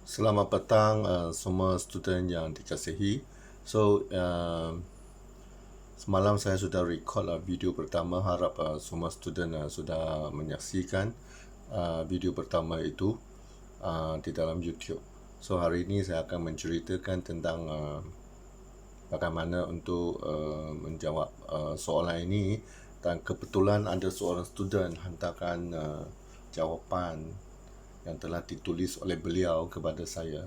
Selamat petang semua student yang dikasihi. Semalam saya sudah record video pertama. Harap semua student sudah menyaksikan video pertama itu di dalam YouTube. So hari ini saya akan menceritakan tentang bagaimana untuk menjawab soalan ini, dan kebetulan ada seorang student hantarkan jawapan yang telah ditulis oleh beliau kepada saya.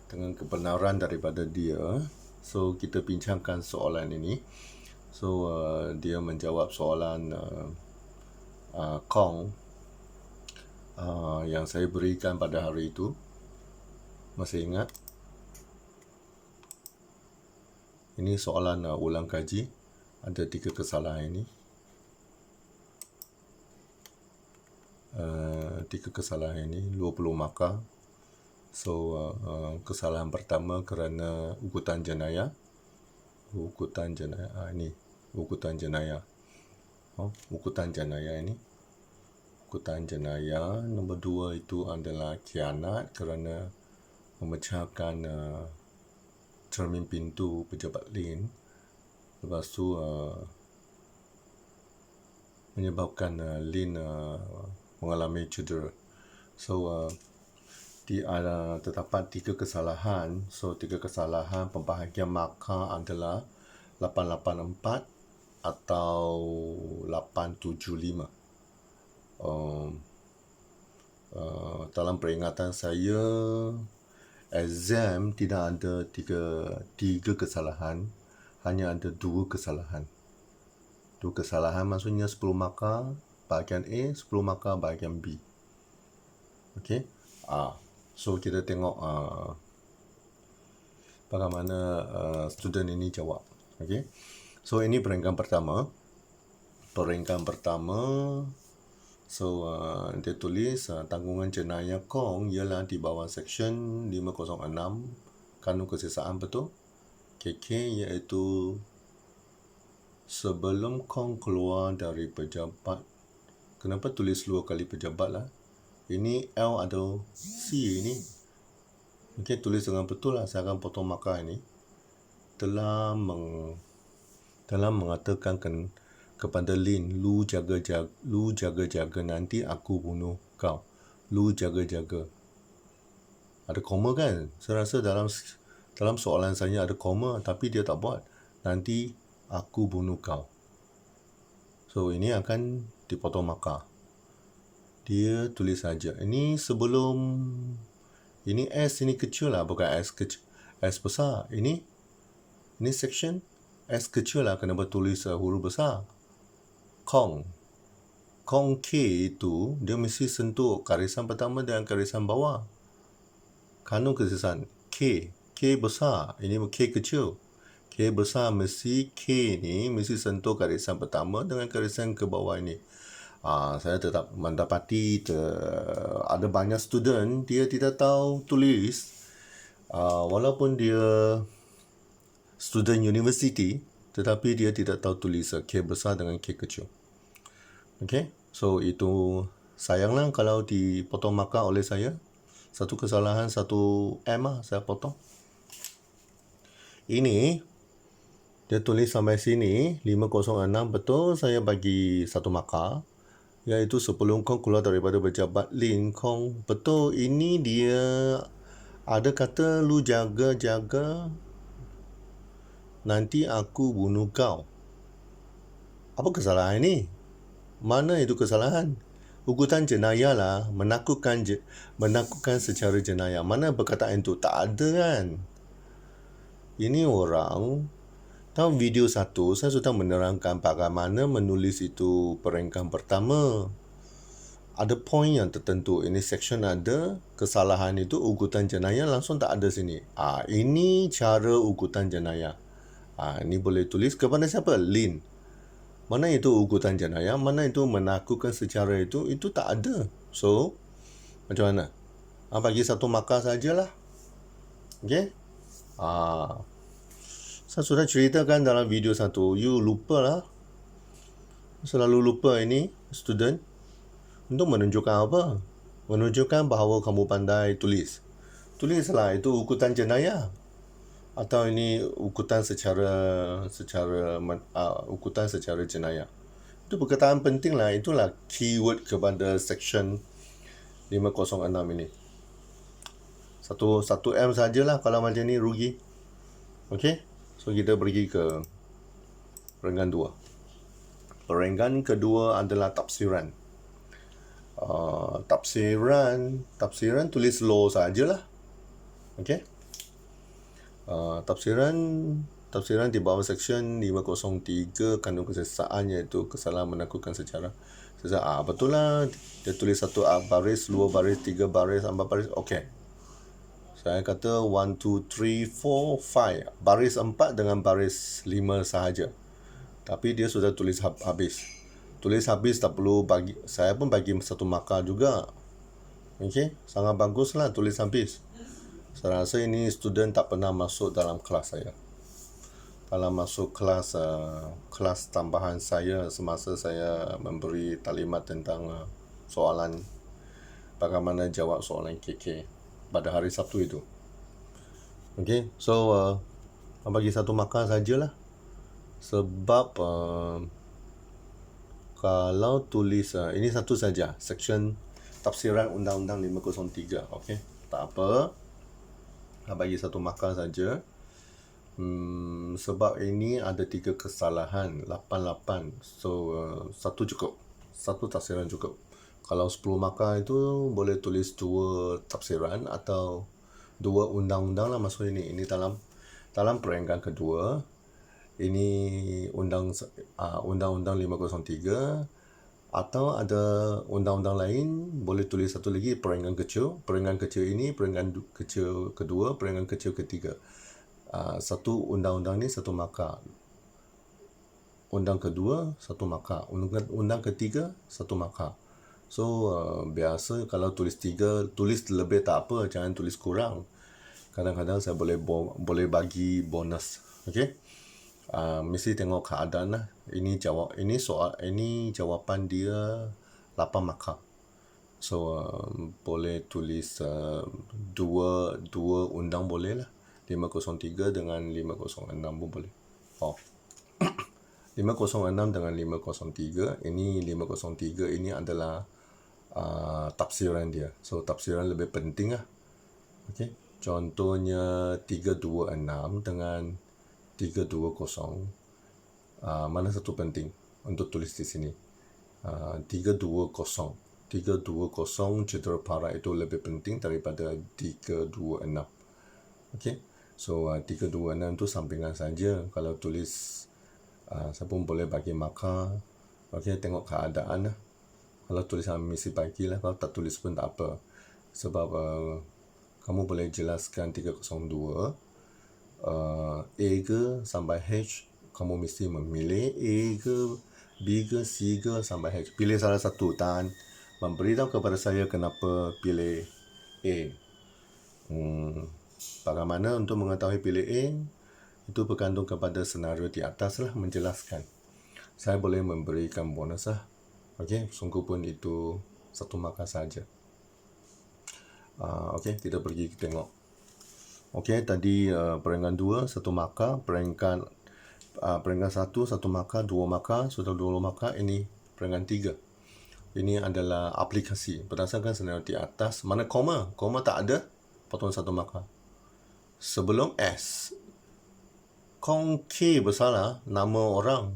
Dengan kebenaran daripada dia, kita bincangkan soalan ini. Dia menjawab soalan Kong yang saya berikan pada hari itu. Masih ingat? Ini soalan ulang kaji. Ada 3 kesalahan ini. 3 kesalahan ini 20 markah. Kesalahan pertama kerana ugutan jenayah. Ugutan jenayah ini. Ugutan jenayah. Ugutan jenayah ini. Ugutan jenayah. Nombor 2 itu adalah khianat kerana memecahkan cermin pintu pejabat lin. Lepas tu menyebabkan lin mengalami cedera. Terdapat 3 kesalahan. 3 kesalahan pembahagian markah adalah 884 atau 875. Dalam peringatan saya, exam tidak ada 3 kesalahan, hanya ada 2 kesalahan. 2 kesalahan maksudnya 10 markah bahagian A, 10 markah bahagian B. Okey. Kita tengok bagaimana student ini jawab. Okey. Ini peringkat pertama. Dia tulis tanggungan jenayah Kong ialah di bawah Seksyen 506 Kanun Kesesaan, betul? KK, iaitu sebelum Kong keluar dari pejabat. Kenapa tulis 2 kali pejabat lah? Ini L atau C ini. Okey, tulis dengan betul lah. Saya akan potong markah ini. Telah mengatakan kepada Lin, lu jaga-jaga nanti aku bunuh kau. Lu jaga-jaga. Ada koma kan? Saya rasa dalam soalan saya ada koma, tapi dia tak buat. Nanti aku bunuh kau. Ini akan dipotong markah. Dia tulis saja. Ini sebelum, ini S ini kecil lah, bukan S kecil, S besar. Ini section S kecil lah, kena bertulis huruf besar. Kong K itu dia mesti sentuh garisan pertama dan garisan bawah. Kanun kesesaan K besar, ini K kecil. K besar mesti K ni mesti sentuh garisan pertama dengan garisan ke bawah ini. Saya tetap mendapati ada banyak student dia tidak tahu tulis, walaupun dia student university, tetapi dia tidak tahu tulis K besar dengan K kecil. Okey, itu sayanglah kalau dipotong markah oleh saya. 1 kesalahan 1 M lah saya potong. Ini dia tulis sampai sini 506, betul, saya bagi 1 markah, iaitu sebelum Kong keluar daripada pejabat Lin Kong. Betul, ini dia ada kata lu jaga-jaga nanti aku bunuh kau. Apa kesalahan ini? Mana itu kesalahan? Ugutan jenayah lah, menakutkan secara jenayah. Mana perkataan itu? Tak ada kan? Ini orang, dalam video 1 saya sudah menerangkan bagaimana menulis itu peringkat pertama. Ada poin yang tertentu. Ini section ada, kesalahan itu ugutan jenayah langsung tak ada sini. Ini cara ugutan jenayah. Ini boleh tulis kepada siapa? Lin. Mana itu ugutan jenayah, mana itu menakutkan secara itu tak ada. Macam mana? Bagi 1 markah sajalah. Okey? Saya sudah ceritakan dalam video 1. You lupa lah. Selalu lupa ini student. Untuk menunjukkan apa? menunjukkan bahawa kamu pandai tulis. Tulislah, itu ukutan jenayah. Atau ini ukutan ukutan secara jenayah. Itu perkataan penting lah. Itulah keyword kepada section 506 ini. Satu M sajalah kalau macam ni rugi. Okey. So kita pergi ke perenggan 2. Perenggan kedua adalah tafsiran. Tafsiran tulis law sajalah. Okey. Tafsiran di bawah section 503 kandung kesesaan, iaitu kesalahan menakutkan secara sesat. Betul lah. Dia tulis 1 baris, 2 baris, 3 baris, 4 baris. Okey. Saya kata 1, 2, 3, 4, 5. Baris 4 dengan baris 5 sahaja. Tapi dia sudah tulis habis. Tulis habis tak perlu bagi. Saya pun bagi 1 markah juga. Okey. Sangat baguslah tulis habis. Saya rasa ini student tak pernah masuk dalam kelas saya. Kalau masuk kelas tambahan saya semasa saya memberi taklimat tentang soalan, bagaimana jawab soalan KK pada hari Sabtu itu. Okey, so bagi 1 markah sajalah. Sebab kalau tulis ini satu saja, section tafsiran Undang-Undang 503. Okey, tak apa. Bagi 1 markah saja. Sebab ini ada 3 kesalahan, 88. So 1 cukup. 1 tafsiran cukup. Kalau 10 markah itu boleh tulis 2 tafsiran atau 2 undang-undang lah masuk ini. Ini dalam perenggan kedua. Ini Undang-Undang 503. Atau ada undang-undang lain, boleh tulis 1 lagi, perenggan kecil. Perenggan kecil ini, perenggan kecil kedua, perenggan kecil ketiga. 1 undang-undang ni 1 markah. Undang kedua 1 markah. Undang ketiga 1 markah. So biasa kalau tulis 3, tulis lebih tak apa, jangan tulis kurang. Kadang-kadang saya boleh bagi bonus. Okey. Mesti tengok keadaan lah. Ini jawapan dia 8 markah. So boleh tulis 2 undang boleh lah. 503 dengan 506 pun boleh. 506 dengan 503. Ini 503 ini adalah tafsiran dia. So tafsiran lebih penting lah. Okey. Contohnya 326 dengan 320. Mana satu penting untuk tulis di sini? 320 cedera parah itu lebih penting daripada 326. Okey. So 326 tu sampingan saja. Kalau tulis saya pun boleh bagi markah. Okey, tengok keadaan lah. Kalau tulis mesti bagilah. Kalau tak tulis pun tak apa. Sebab kamu boleh jelaskan 302 A ke sampai H, kamu mesti memilih A ke, B ke, C ke sampai H. Pilih salah satu dan memberitahu kepada saya kenapa pilih A. Bagaimana untuk mengetahui pilih A? Itu bergantung kepada senario di atas lah, menjelaskan. Saya boleh memberikan bonus lah. Okey, sungguh pun itu 1 markah saja. Okey, kita pergi tengok. Okey, tadi perenggan 2 1 markah, perenggan 1 1 markah, 2 markah, sudah 2 markah. Ini perenggan 3. Ini adalah aplikasi berdasarkan senario di atas. Mana koma? Koma tak ada, potong 1 markah. Sebelum S, Kong K bersalah, nama orang.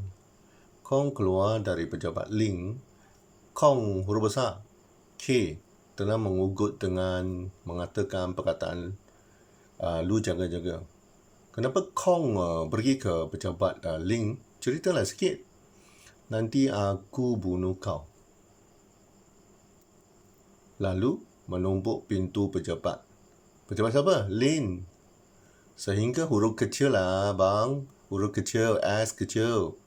Kong keluar dari pejabat link. Kong huruf besar, K telah mengugut dengan mengatakan perkataan lu jaga-jaga. Kenapa Kong pergi ke pejabat link? Ceritalah sikit. Nanti aku bunuh kau. Lalu menumbuk pintu pejabat. Pejabat siapa? Lin. Sehingga huruf kecil lah bang. Huruf kecil, S kecil.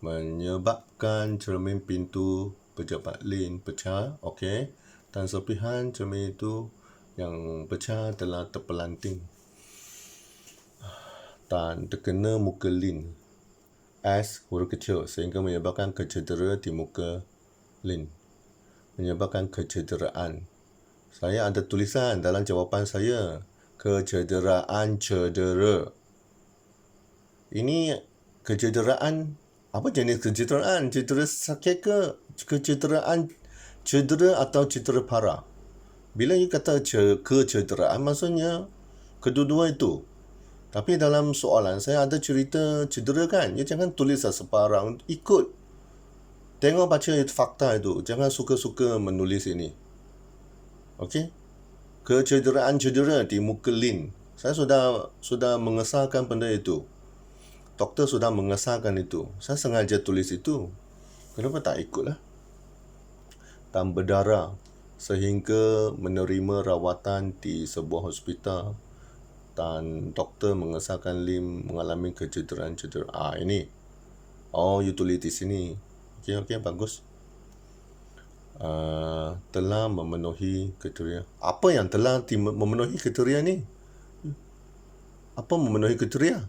Menyebabkan cermin pintu pejabat Lin pecah. Okey. Dan serpihan cermin itu yang pecah telah terpelanting dan terkena muka Lin. S huruf kecil sehingga menyebabkan kecedera di muka Lin. menyebabkan kecederaan. Saya ada tulisan dalam jawapan saya. Kecederaan, cedera. Ini kecederaan, apa jenis kecederaan? Cedera sakit ke? Kecederaan, cedera atau cedera parah? Bila you kata kecederaan, maksudnya kedua-dua itu. Tapi dalam soalan saya ada cerita cedera kan? You jangan tulis separang, ikut. Tengok baca fakta itu. Jangan suka-suka menulis ini. Okey? Kecederaan cedera di muka Lin. Saya sudah mengesahkan benda itu. Doktor sudah mengesahkan itu. Saya sengaja tulis itu. Kenapa tak ikutlah? Dan berdarah sehingga menerima rawatan di sebuah hospital. Dan doktor mengesahkan Lim mengalami kecederaan cedera. Ini. Oh, you tulis di sini. Okey, bagus. Telah memenuhi kriteria. Apa yang telah memenuhi kriteria ni? Apa memenuhi kriteria?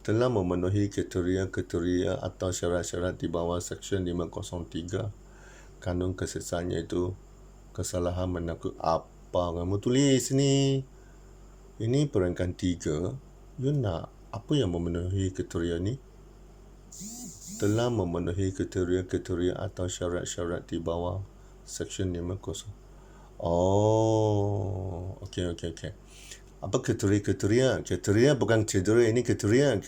Telah memenuhi kriteria atau syarat-syarat di bawah Seksyen 503 Kanun Keseksaan, iaitu kesalahan menakut. Apa kamu tulis ni? Ini peringkat 3. You nak apa yang memenuhi kriteria ni? Telah memenuhi kriteria atau syarat-syarat di bawah Seksyen 50. Oh, okey. Apa kriteria? Kriteria bukan cedera, ini kriteria.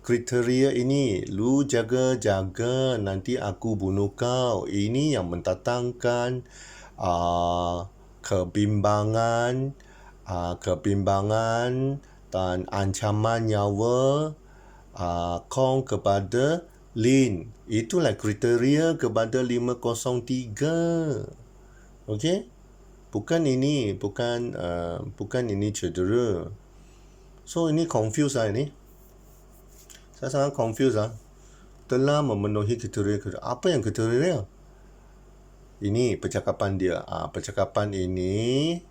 Kriteria ini, lu jaga-jaga nanti aku bunuh kau. Ini yang mendatangkan kebimbangan dan ancaman nyawa kau kepada Lin. Itulah kriteria kepada 503. Okey? Bukan ini cedera. So ini confuse ini. Saya sangat confuse Telah memenuhi kriteria. Apa yang kriteria? Ini percakapan dia. Percakapan ini,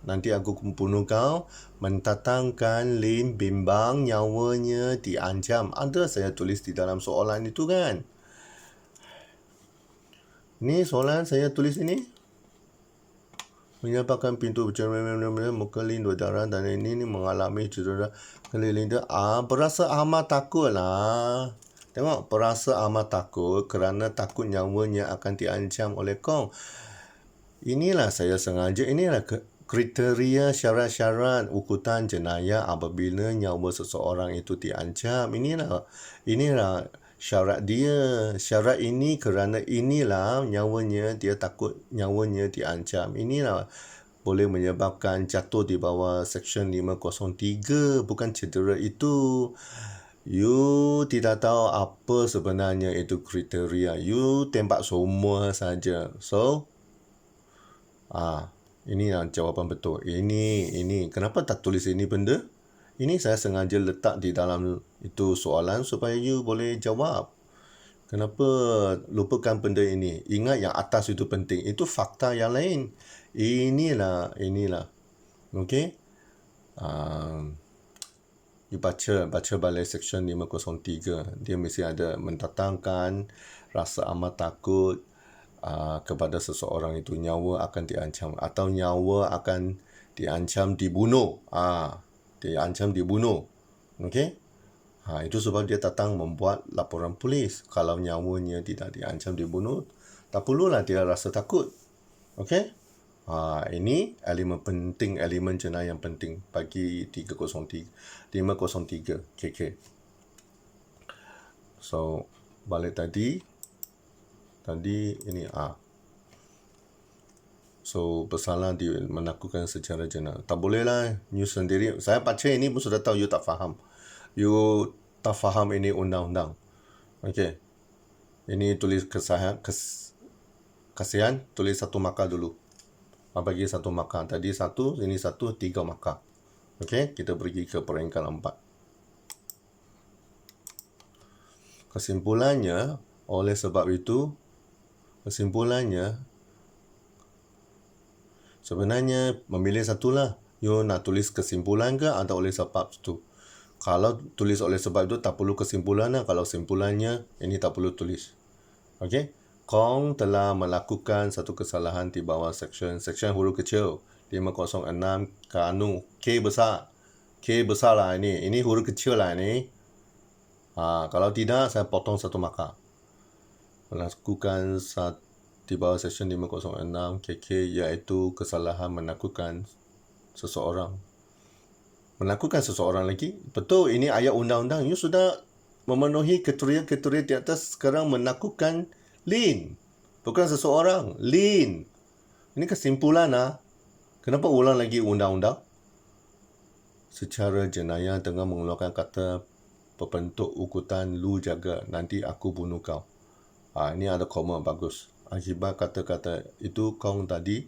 nanti aku bunuh kau, mendatangkan Lin bimbang, nyawanya diancam. Ada saya tulis di dalam soalan itu kan. Ini soalan saya tulis ini. Menyebabkan pintu bercermin muka Lin berdarah dan ini mengalami cedera keliling dia. Berasa amat takut lah. Tengok, berasa amat takut kerana takut nyawanya akan diancam oleh kau. Inilah saya sengaja, inilah kriteria syarat-syarat ukutan jenayah apabila nyawa seseorang itu diancam. Inilah syarat dia. Syarat ini kerana inilah nyawanya, dia takut nyawanya diancam. Inilah boleh menyebabkan jatuh di bawah Seksyen 503, bukan cedera itu. You tidak tahu apa sebenarnya itu kriteria. You tembak semua saja. So, ini yang jawapan betul. Ini. Kenapa tak tulis ini benda? Ini saya sengaja letak di dalam itu soalan supaya you boleh jawab. Kenapa lupakan benda ini? Ingat yang atas itu penting. Itu fakta yang lain. Inilah. Okey? You baca balik Seksyen 503. Dia mesti ada mendatangkan rasa amat takut kepada seseorang itu. Nyawa akan diancam. Atau nyawa akan diancam dibunuh. Diancam dibunuh. Okey? Itu sebab dia datang membuat laporan polis. Kalau nyawanya tidak diancam dibunuh, tak perlulah dia rasa takut. Okey? Ini elemen penting, elemen jenayah yang penting bagi 503 KK. So, balik tadi ini So, bersalah menakutkan secara jenayah. Tak boleh lah, you sendiri. Saya baca ini pun sudah tahu you tak faham. You tak faham ini undang-undang. Okey. Ini tulis kasihan, tulis 1 markah dulu. Bagi 1 markah. Tadi 1, ini 1, 3 markah. Okey, kita pergi ke peringkat 4. Kesimpulannya, oleh sebab itu, sebenarnya memilih satulah. You nak tulis kesimpulan ke atau oleh sebab itu? Kalau tulis oleh sebab itu tak perlu kesimpulan lah. Kalau kesimpulannya, ini tak perlu tulis. Okey. Kong telah melakukan satu kesalahan di bawah section huruf kecil 506 Kanu K besar. K besar lah ini. Ini huruf kecil lah ini. Kalau tidak saya potong satu markah. Melakukan di bawah section 506 KK iaitu kesalahan menakutkan seseorang. Menakutkan seseorang lagi. Betul, ini ayat undang-undang. You sudah memenuhi kriteria di atas. Sekarang menakutkan Lin. Bukan seseorang. Lin. Ini kesimpulan lah. Kenapa ulang lagi undang-undang? Secara jenayah dengan mengeluarkan kata berbentuk ukutan lu jaga nanti aku bunuh kau. Ini ada koma bagus. Akibat kata-kata itu Kong tadi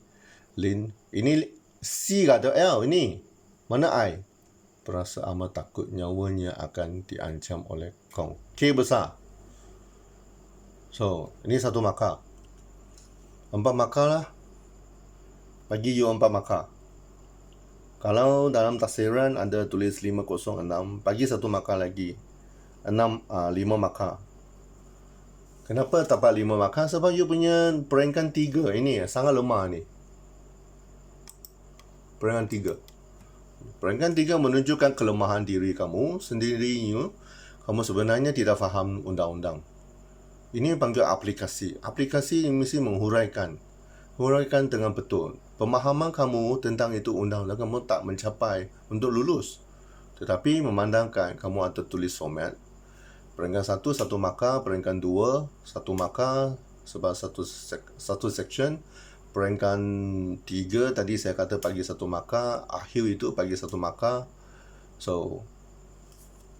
Lin. Ini C kata L ini. Mana I? Berasa amat takut nyawanya akan diancam oleh Kong. K besar. So, ini satu markah. 4 markah lah. Bagi you 4 markah. Kalau dalam tafsiran ada tulis 506, bagi satu markah lagi. 5 markah. Kenapa dapat 5 markah? Sebab you punya peringkat 3 ini sangat lemah ni. Peringkat 3. Peringkat 3 menunjukkan kelemahan diri kamu sendiri. Kamu sebenarnya tidak faham undang-undang. Ini panggil aplikasi. Aplikasi mesti menghuraikan dengan betul. Pemahaman kamu tentang itu undang-undang kamu tak mencapai untuk lulus. Tetapi memandangkan kamu ada tulis format. Peringkat 1, 1 markah. Peringkat 2, 1 markah sebab satu section. Peringkat 3 tadi saya kata bagi 1 markah. Akhir itu bagi 1 markah. So,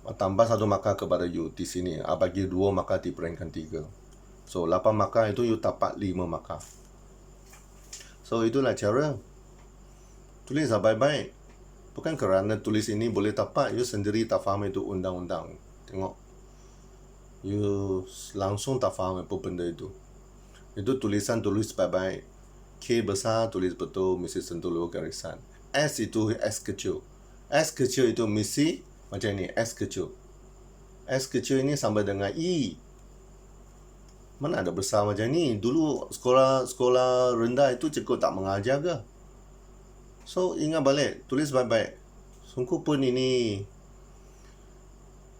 tambah 1 markah kepada you di sini. Bagi 2 markah di peringkat 3. So, 8 markah itu you dapat 5 markah. So, itulah cara. Tulis baik-baik. Bukan kerana tulis ini boleh dapat, you sendiri tak faham itu undang-undang. Tengok. You langsung tak faham apa benda itu. Itu tulisan tulis baik-baik. K besar tulis betul, mesti sentuh luar garisan. S itu S kecil. S kecil itu mesti macam ni, S kecil. S kecil ini sama dengan E. Mana ada besar macam ni? Dulu sekolah rendah itu cikgu tak mengajar ke? So, ingat balik. Tulis baik-baik. Sungguh pun ini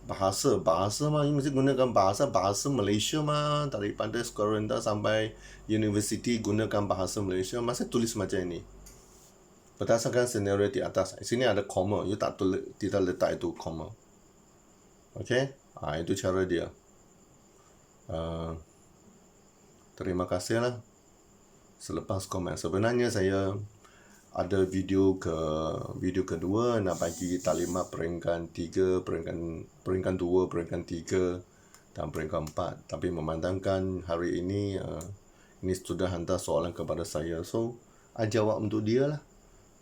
bahasa mah, mesti gunakan bahasa Malaysia mah. Daripada sekolah rendah sampai universiti gunakan bahasa Malaysia. Masa tulis macam ini. Berdasarkan senario di atas. Sini ada koma. You tidak letak itu koma. Okay? Itu cara dia. Terima kasih lah. Selepas komen. Sebenarnya saya ada video kedua nak bagi taklimat peringkat 3, peringkat 2, peringkat 3 dan peringkat 4. Tapi memandangkan hari ini sudah hantar soalan kepada saya. So, jawab untuk dia lah.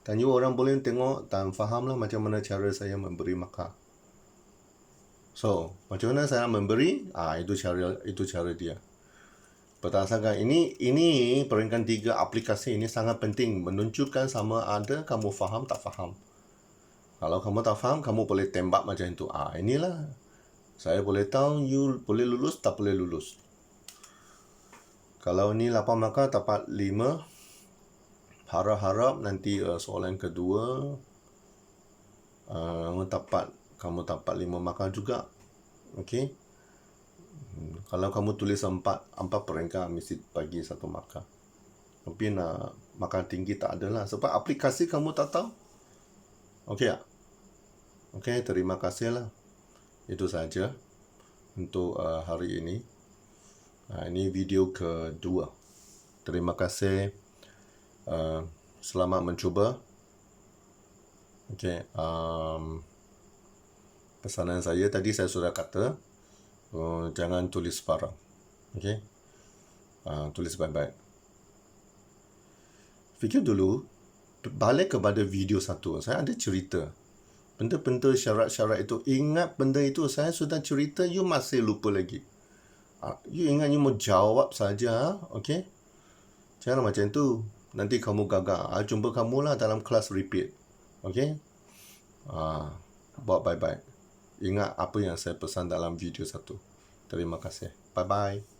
Dan you orang boleh tengok dan faham lah macam mana cara saya memberi markah. So, macam mana saya memberi? Itu cara dia. Berdasarkan ini peringkat 3 aplikasi ini sangat penting menunjukkan sama ada kamu faham tak faham. Kalau kamu tak faham, kamu boleh tembak macam itu. Inilah saya boleh tahu you boleh lulus tak boleh lulus. Kalau ni 8 markah dapat 5. Harap-harap nanti soalan kedua kamu dapat 5 markah juga. Okey. Kalau kamu tulis 4 peringkat mesti bagi 1 markah. Tapi markah tinggi tak adalah sebab aplikasi kamu tak tahu. Okey tak? Okey, terima kasih lah. Itu saja untuk hari ini. Ini video kedua. Terima kasih. Selamat mencuba. Okey. Pesanan saya tadi saya sudah kata. Jangan tulis sebarang. Okey. Tulis baik-baik. Fikir dulu. Balik kepada video 1. Saya ada cerita. Benda-benda syarat-syarat itu. Ingat benda itu. Saya sudah cerita. You masih lupa lagi. You ingat you mau jawab saja. Okey. Jangan macam tu. Nanti kamu gagal. Jumpa kamu lah dalam kelas repeat. Okey. Buat baik-baik. Ingat apa yang saya pesan dalam video 1. Terima kasih. Bye-bye.